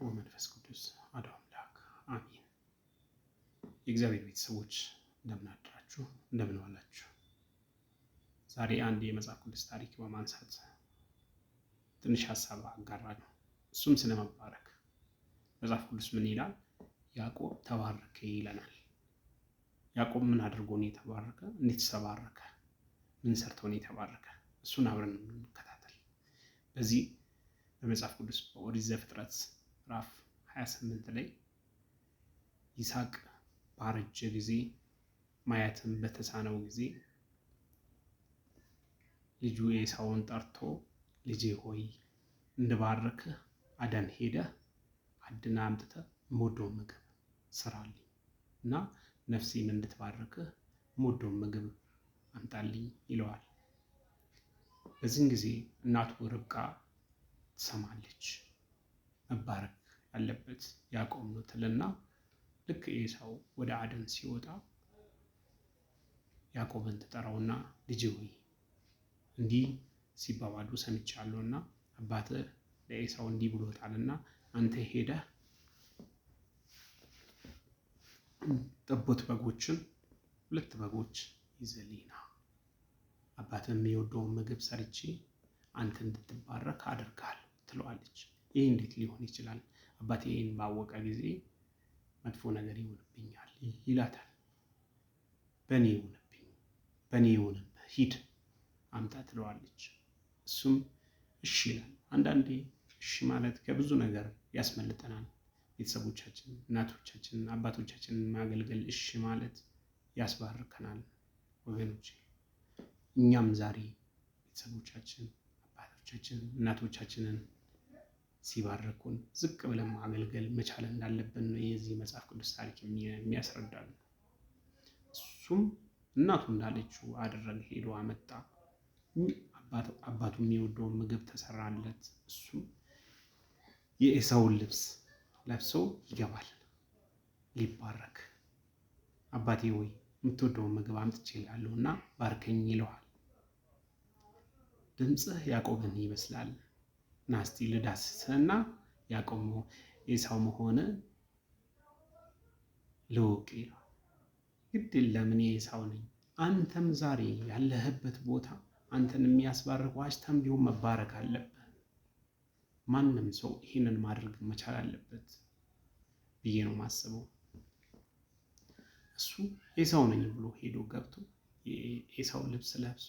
ወመንፈስ ቅዱስ አሐዱ አምላክ አሜን። የእግዚአብሔር ቤተሰቦች እንደምን አደራችሁ? እንደምን ዋላችሁ? ዛሬ አንድ የመጽሐፍ ቅዱስ ታሪክ በማንሳት ትንሽ ሀሳብ አጋራለሁ። እሱም ስለመባረክ። መጽሐፍ ቅዱስ ምን ይላል? ያዕቆብ ተባረከ ይለናል። ያዕቆብ ምን አድርጎ ነው የተባረከ? እንዴት ተባረከ? ምን ሰርቶ ነው የተባረከ? እሱን አብረን እንከታተል። በዚህ በመጽሐፍ ቅዱስ በኦሪት ዘፍጥረት ምዕራፍ 28 ላይ ይስሐቅ ባረጀ ጊዜ ማየትም በተሳነው ጊዜ ልጁ ኤሳውን ጠርቶ ልጄ ሆይ እንድባርክህ አደን ሄደህ አድና አምጥተህ የምወደውን ምግብ ስራልኝ እና ነፍሴን እንድትባርክህ የምወደውን ምግብ አምጣልኝ ይለዋል። በዚህን ጊዜ እናቱ ርብቃ ትሰማለች። መባረክ ያለበት ያዕቆብ ነው ትልና ልክ ኤሳው ወደ አደን ሲወጣ ያዕቆብን ትጠራውና ልጄ ሆይ እንዲህ ሲባባሉ ሰምቻለሁና አባትህ ለኤሳው እንዲህ ብሎታልና አንተ ሄደህ ጠቦት በጎችን 2 በጎች ይዘህልኝ ና፣ አባትህ የሚወደውን ምግብ ሰርቼ አንተ እንድትባረክ አደርጋለሁ ትለዋለች። ይህ እንዴት ሊሆን ይችላል? አባቴ ይህን ባወቀ ጊዜ መጥፎ ነገር ይሆንብኛል ይላታል። በእኔ ይሁንብህ፣ ሂድ አምጣ ትለዋለች። እሱም እሺ ይላል። አንዳንዴ እሺ ማለት ከብዙ ነገር ያስመልጠናል። ቤተሰቦቻችን፣ እናቶቻችን፣ አባቶቻችንን ማገልገል እሺ ማለት ያስባርከናል ወገኖች። እኛም ዛሬ ቤተሰቦቻችን፣ አባቶቻችን፣ እናቶቻችንን ሲባርኩን ዝቅ ብለን ማገልገል መቻል እንዳለብን ነው የዚህ መጽሐፍ ቅዱስ ታሪክ የሚያስረዳን። እሱም እናቱ እንዳለችው አደረገ። ሄዶ አመጣ። አባቱ የሚወደውን ምግብ ተሰራለት። እሱም የኤሳውን ልብስ ለብሶ ይገባል ሊባረክ። አባቴ ወይ የምትወደውን ምግብ አምጥቼልሃለሁ እና ባርከኝ ይለዋል። ድምፅህ ያዕቆብን ይመስላል፣ ና እስቲ ልዳስስህና ያዕቆብ ኤሳው መሆን ልወቅ ይለዋል። ግድ የለም እኔ ኤሳው ነኝ። አንተም ዛሬ ያለህበት ቦታ አንተን የሚያስባርክ ዋሽታም ቢሆን መባረክ አለብህ። ማንም ሰው ይህንን ማድረግ መቻል አለበት ብዬ ነው የማስበው። እሱ ኤሳው ነኝ ብሎ ሄዶ ገብቶ የኤሳው ልብስ ለብሶ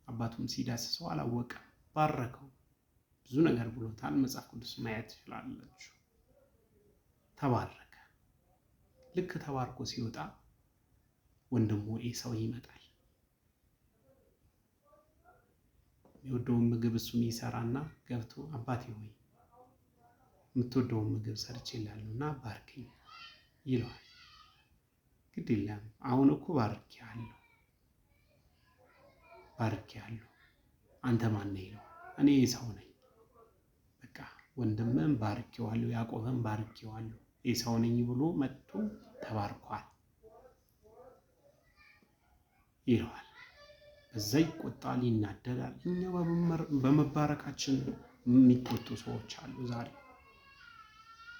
አባቱም ሲዳስሰው አላወቀም፣ ባረከው። ብዙ ነገር ብሎታል። መጽሐፍ ቅዱስ ማየት ትችላላችሁ። ተባረከ። ልክ ተባርኮ ሲወጣ ወንድሙ ኤሳው ይመጣል። የወደውን ምግብ እሱም ይሰራና ገብቶ አባቴ ሆይ የምትወደውን ምግብ ሰርቼልሃለሁና ባርከኝ ይለዋል። ግድ የለም አሁን እኮ ባርኬሃለሁ። አንተ ማን ነህ ይለዋል። እኔ ኤሳው ነኝ። በቃ ወንድምህን ባርኬዋለሁ፣ ያዕቆብን ባርኬዋለሁ፣ ኤሳው ነኝ ብሎ መጥቶ ተባርኳል ይለዋል። በዛ ይቆጣል፣ ይናደዳል። እኛ በመባረካችን የሚቆጡ ሰዎች አሉ። ዛሬ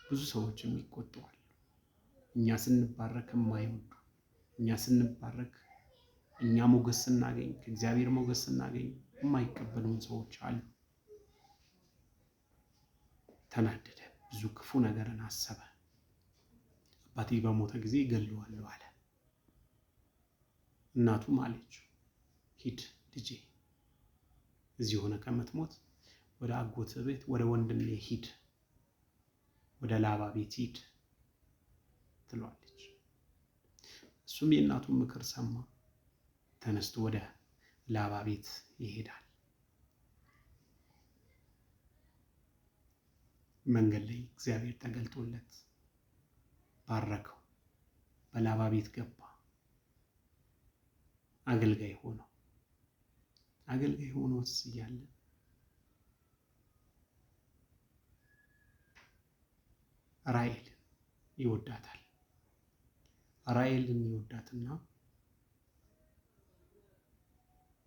ብዙ ሰዎች የሚቆጡ አሉ። እኛ ስንባረክ የማይወዱ፣ እኛ ስንባረክ እኛ ሞገስ ስናገኝ፣ ከእግዚአብሔር ሞገስ ስናገኝ የማይቀበሉን ሰዎች አሉ። ተናደደ፣ ብዙ ክፉ ነገርን አሰበ። አባቴ በሞተ ጊዜ እገለዋለሁ አለ። እናቱም አለችው ሂድ ልጄ፣ እዚህ ሆነ ከምትሞት ወደ አጎት ቤት ወደ ወንድሜ ሂድ፣ ወደ ላባ ቤት ሂድ ትለዋለች። እሱም የእናቱን ምክር ሰማ። ተነስቶ ወደ ላባ ቤት ይሄዳል። መንገድ ላይ እግዚአብሔር ተገልጦለት ባረከው። በላባ ቤት ገባ። አገልጋይ ሆኖስ እያለ ራሔልን ይወዳታል። ራሔልን ይወዳትና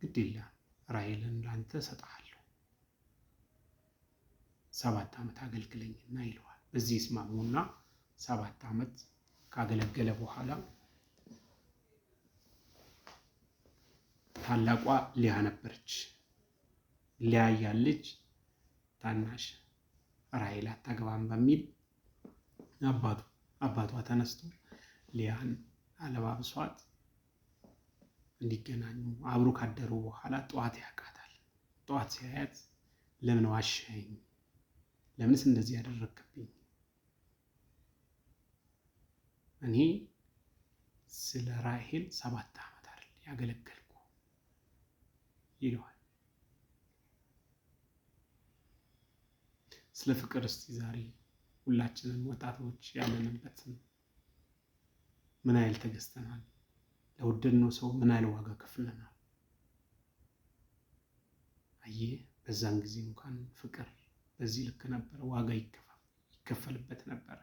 ግድ የለም ራሔልን ላንተ እሰጥሃለሁ 7 ዓመት አገልግለኝና ይለዋል። በዚህ ይስማሙና 7 ዓመት ካገለገለ በኋላ ታላቋ ሊያ ነበረች። ሊያ ያለች ታናሽ ራሔል አታገባም በሚል አባቷ ተነስቶ ሊያን አለባብሷት እንዲገናኙ አብሮ ካደሩ በኋላ ጠዋት ያውቃታል። ጠዋት ሲያያት ለምን ዋሸኸኝ? ለምንስ እንደዚህ ያደረግክብኝ? እኔ ስለ ራሔል 7 ዓመት አይደል ያገለገልኩ ይለዋል። ስለ ፍቅር እስቲ ዛሬ ሁላችንም ወጣቶች ያለንበትን ምን ያህል ተገዝተናል? ለወደድነው ሰው ምን ያህል ዋጋ ከፍለናል? አየህ፣ በዛን ጊዜ እንኳን ፍቅር በዚህ ልክ ነበረ፣ ዋጋ ይከፈልበት ነበረ።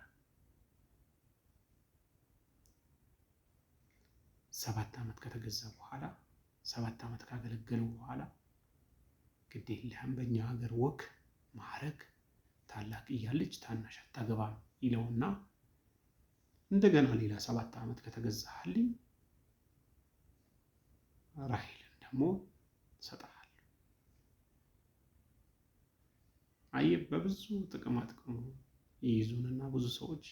7 ዓመት ከተገዛ በኋላ 7 ዓመት ካገለገሉ በኋላ ግድ የለህም በእኛ ሀገር ወግ ማዕረግ ታላቅ እያለች ታናሽ አታገባም ይለውና እንደገና ሌላ 7 ዓመት ከተገዛህልኝ ራሔልን ደግሞ እሰጥሃለሁ። አየህ፣ በብዙ ጥቅማ ጥቅሙ ይይዙንና ብዙ ሰዎች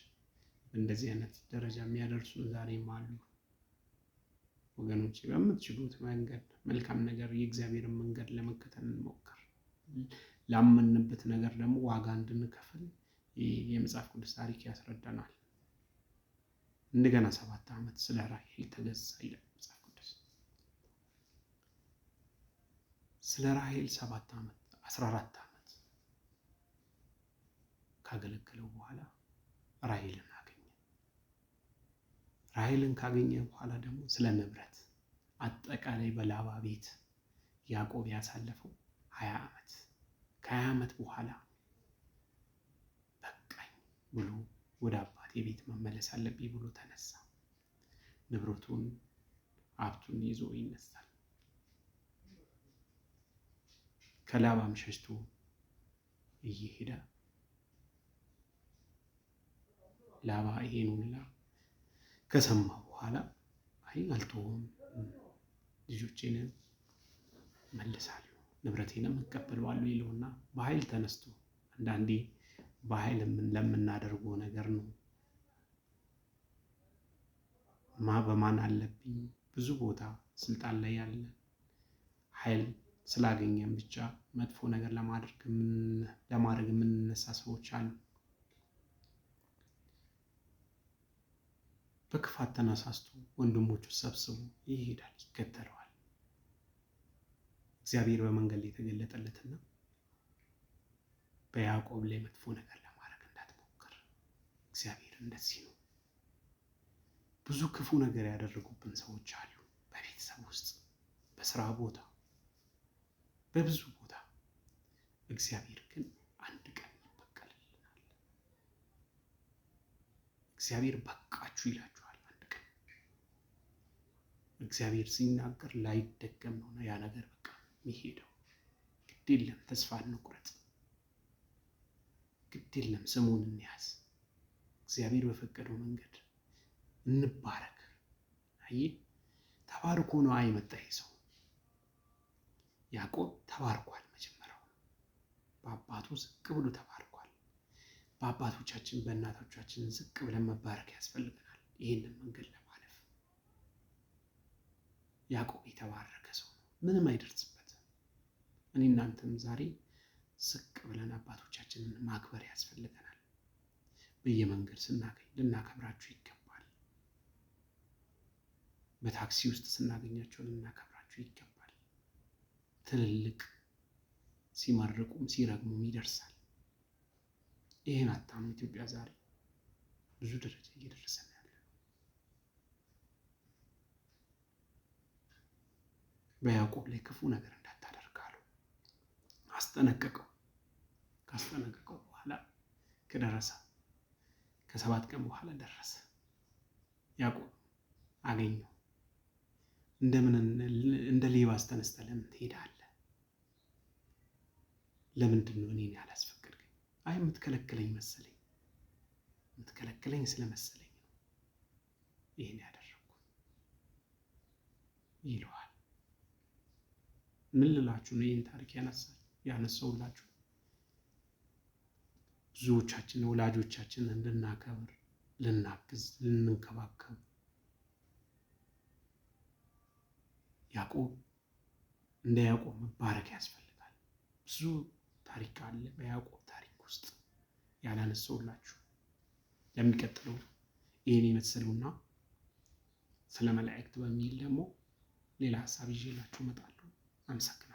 እንደዚህ አይነት ደረጃ የሚያደርሱን ዛሬም አሉ። ወገኖች፣ በምትችሉት መንገድ መልካም ነገር የእግዚአብሔርን መንገድ ለመከተል እንሞክር። ላመንበት ነገር ደግሞ ዋጋ እንድንከፍል የመጽሐፍ ቅዱስ ታሪክ ያስረዳናል። እንደገና 7 ዓመት ስለ ራሔል ተገዛ ይላል መጽሐፍ ቅዱስ። ስለ ራሔል 7 ዓመት 14 ዓመት ካገለገለው በኋላ ራሔልን አገኘ። ራሔልን ካገኘ በኋላ ደግሞ ስለ ንብረት አጠቃላይ በላባ ቤት ያዕቆብ ያሳለፈው 20 ዓመት ከ20 ዓመት በኋላ በቃኝ ብሎ ወደ አባቴ ቤት መመለስ አለብኝ ብሎ ተነሳ። ንብረቱን ሀብቱን ይዞ ይነሳል። ከላባም ሸሽቶ እየሄደ ላባ ይሄን ሁላ ከሰማ በኋላ አይ አልተውም፣ ልጆቼን መልሳለሁ፣ ንብረቴንም እቀበለዋለሁ ይለውና በኃይል ተነስቶ አንዳንዴ በኃይል ለምናደርገው ነገር ነው በማን አለብኝ ብዙ ቦታ ስልጣን ላይ ያለ ኃይል ስላገኘን ብቻ መጥፎ ነገር ለማድረግ የምንነሳ ሰዎች አሉ። በክፋት ተነሳስቶ ወንድሞቹ ሰብስቦ ይሄዳል፣ ይከተለዋል። እግዚአብሔር በመንገድ ላይ የተገለጠለትና በያዕቆብ ላይ መጥፎ ነገር ለማድረግ እንዳትሞክር፣ እግዚአብሔር እንደዚህ ነው። ብዙ ክፉ ነገር ያደረጉብን ሰዎች አሉ፣ በቤተሰብ ውስጥ፣ በስራ ቦታ፣ በብዙ ቦታ። እግዚአብሔር ግን አንድ ቀን ይበቀልልናል። እግዚአብሔር በቃችሁ ይላችኋል አንድ ቀን። እግዚአብሔር ሲናገር ላይደገም ነው ያ ነገር በቃ የሚሄደው። ግድ የለም ተስፋ እንቁረጥ፣ ግድ የለም ስሙን እንያዝ። እግዚአብሔር በፈቀደው መንገድ እንባረክ። አየህ፣ ተባርኮ ነው አይመጣ ሰው። ያዕቆብ ተባርኳል። መጀመሪያው በአባቱ ዝቅ ብሎ ተባርኳል። በአባቶቻችን በእናቶቻችን ዝቅ ብለን መባረክ ያስፈልገናል፣ ይህንን መንገድ ለማለፍ። ያዕቆብ የተባረከ ሰው ነው፣ ምንም አይደርስበትም። እኔ እናንተም ዛሬ ዝቅ ብለን አባቶቻችንን ማክበር ያስፈልገናል። በየመንገድ ስናገኝ ልናከብራችሁ ይገባል። በታክሲ ውስጥ ስናገኛቸው ልናከብራችሁ ይገባል። ትልልቅ ሲመርቁም ሲረግሙም ይደርሳል። ይህን አታም ኢትዮጵያ ዛሬ ብዙ ደረጃ እየደረሰ ነው ያለ። በያዕቆብ ላይ ክፉ ነገር እንዳታደርጋሉ አስጠነቀቀው። ካስጠነቀቀው በኋላ ከደረሰ ከ7 ቀን በኋላ ደረሰ። ያዕቆብ አገኘው። እንደምን እንደ ሌባ አስተነስተህ ለምን ትሄዳለህ? ለምንድን ነው እኔን ያላስፈቀድከኝ? አይ የምትከለክለኝ መሰለኝ። የምትከለክለኝ ስለመሰለኝ ነው ይህን ያደረግኩት ይለዋል። ምን ልላችሁ ነው ይህን ታሪክ ያነሳውላችሁ? ብዙዎቻችን ወላጆቻችንን ልናከብር፣ ልናግዝ፣ ልንንከባከብ እንደ ያዕቆብ መባረክ ያስፈልጋል። ብዙ ታሪክ አለ በያዕቆብ ታሪክ ውስጥ ያላነሳውላችሁ። ለሚቀጥለው ይህን የመሰሉና ስለ መላእክት በሚል ደግሞ ሌላ ሀሳብ ይዤላችሁ እመጣለሁ። አመሰግናለሁ።